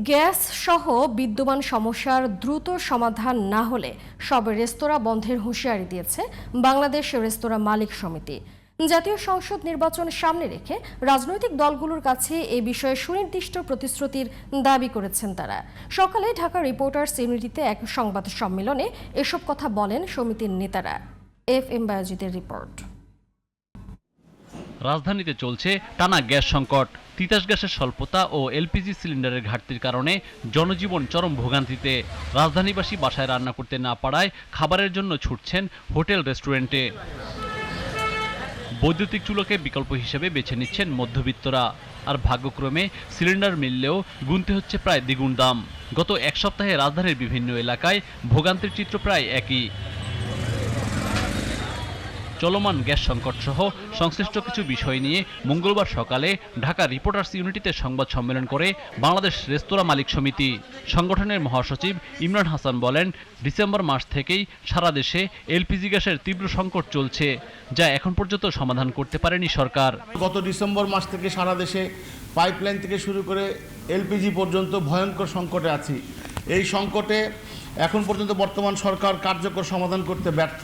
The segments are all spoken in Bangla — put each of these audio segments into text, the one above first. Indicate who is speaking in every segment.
Speaker 1: গ্যাস সহ বিদ্যমান সমস্যার দ্রুত সমাধান না হলে সব রেস্তোরাঁ বন্ধের হুঁশিয়ারি দিয়েছে বাংলাদেশ রেস্তোরাঁ মালিক সমিতি। জাতীয় সংসদ নির্বাচন সামনে রেখে রাজনৈতিক দলগুলোর কাছে এ বিষয়ে সুনির্দিষ্ট প্রতিশ্রুতির দাবি করেছেন তারা। সকালে ঢাকা রিপোর্টার্স ইউনিটিতে এক সংবাদ সম্মেলনে এসব কথা বলেন সমিতির নেতারা। FM বায়োজিতের রিপোর্ট।
Speaker 2: রাজধানীতে চলছে টানা গ্যাস সংকট। তিতাস গ্যাসের স্বল্পতা ও এলপিজি সিলিন্ডারের ঘাটতির কারণে জনজীবন চরম ভোগান্তিতে। রাজধানীবাসী বাসায় রান্না করতে না পারায় খাবারের জন্য ছুটছেন হোটেল রেস্টুরেন্টে। বৈদ্যুতিক চুলোকে বিকল্প হিসেবে বেছে নিচ্ছেন মধ্যবিত্তরা। আর ভাগ্যক্রমে সিলিন্ডার মিললেও গুনতে হচ্ছে প্রায় দ্বিগুণ দাম। গত এক সপ্তাহে রাজধানীর বিভিন্ন এলাকায় ভোগান্তির চিত্র প্রায় একই। চলমান গ্যাস সংকট সহ সংশ্লিষ্ট কিছু বিষয় নিয়ে মঙ্গলবার সকালে ঢাকা রিপোর্টার্স ইউনিটিতে সংবাদ সম্মেলন করে বাংলাদেশ রেস্তোরাঁ মালিক সমিতি। সংগঠনের মহাসচিব ইমরান হাসান বলেন, ডিসেম্বর মাস থেকেই সারা দেশে এলপিজি গ্যাসের তীব্র সংকট চলছে, যা এখন পর্যন্ত সমাধান করতে পারেনি সরকার।
Speaker 3: গত ডিসেম্বর মাস থেকে সারা দেশে পাইপলাইন থেকে শুরু করে এলপিজি পর্যন্ত ভয়ঙ্কর সংকটে আছি। এই সংকটে এখন পর্যন্ত বর্তমান সরকার কার্যকর সমাধান করতে ব্যর্থ।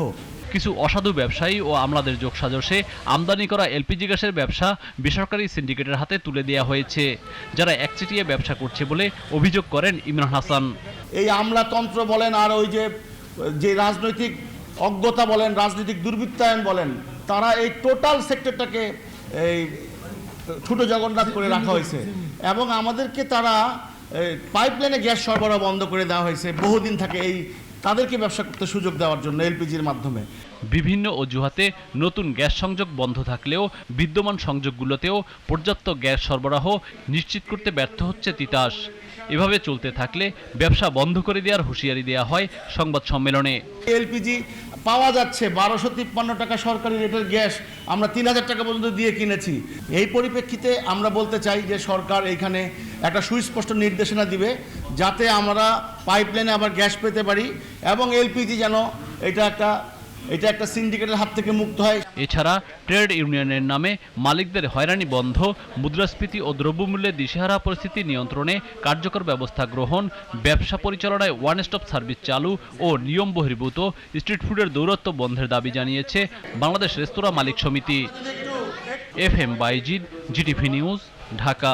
Speaker 2: কিছু অসাধু ব্যবসায়ী ও আমলাদের যোগসাজশে আমদানি করা এলপিজি গ্যাসের ব্যবসা বেসরকারি সিন্ডিকেটের হাতে তুলে দেওয়া হয়েছে, যারা একচেটিয়া ব্যবসা করছে বলে অভিযোগ করেন ইমরান হাসান।
Speaker 3: এই আমলাতন্ত্র বলেন আর ওই যে রাজনৈতিক অজ্ঞতা বলেন, রাজনৈতিক দুর্বৃত্তায়ন বলেন, তারা এই টোটাল সেক্টরটাকে এই ছোট জগন্নাথ করে রাখা হয়েছে এবং আমাদেরকে তারা পাইপলাইনে গ্যাস সরবরাহ বন্ধ করে দেওয়া হয়েছে বহুদিন থাকে, এই তাদেরকে ব্যবসা করতে সুযোগ দেওয়ার জন্য এলপিজির মাধ্যমে।
Speaker 2: বিভিন্ন অজুহাতে নতুন গ্যাস সংযোগ বন্ধ থাকলেও বিদ্যমান সংযোগগুলোতেও পর্যাপ্ত গ্যাস সরবরাহ নিশ্চিত করতে ব্যর্থ হচ্ছে তিতাস। এভাবে চলতে থাকলে ব্যবসা বন্ধ করে দেওয়ার হুঁশিয়ারি দেওয়া হয় সংবাদ সম্মেলনে।
Speaker 3: এলপিজি পাওয়া যাচ্ছে 1253 টাকা সরকারি রেটের গ্যাস আমরা 3000 টাকা পর্যন্ত দিয়ে কিনেছি। এই পরিপ্রেক্ষিতে আমরা বলতে চাই যে সরকার এইখানে একটা সুস্পষ্ট নির্দেশনা দিবে যাতে আমরা পাইপলাইনে আবার গ্যাস পেতে পারি এবং এলপিজি যেন এটা একটা সিন্ডিকেটের হাত থেকে মুক্ত হয়।
Speaker 2: এছাড়া ট্রেড ইউনিয়নের নামে মালিকদের হয়রানি বন্ধ, মুদ্রাস্ফীতি ও দ্রব্যমূল্যের দিশেহারা পরিস্থিতি নিয়ন্ত্রণে কার্যকর ব্যবস্থা গ্রহণ, ব্যবসা পরিচালনায় ওয়ান স্টপ সার্ভিস চালু ও নিয়ম বহির্ভূত স্ট্রিট ফুডের দৌরাত্ম্য বন্ধের দাবি জানিয়েছে বাংলাদেশ রেস্তোরাঁ মালিক সমিতি। FM Bayezid, GTV news, Dhaka.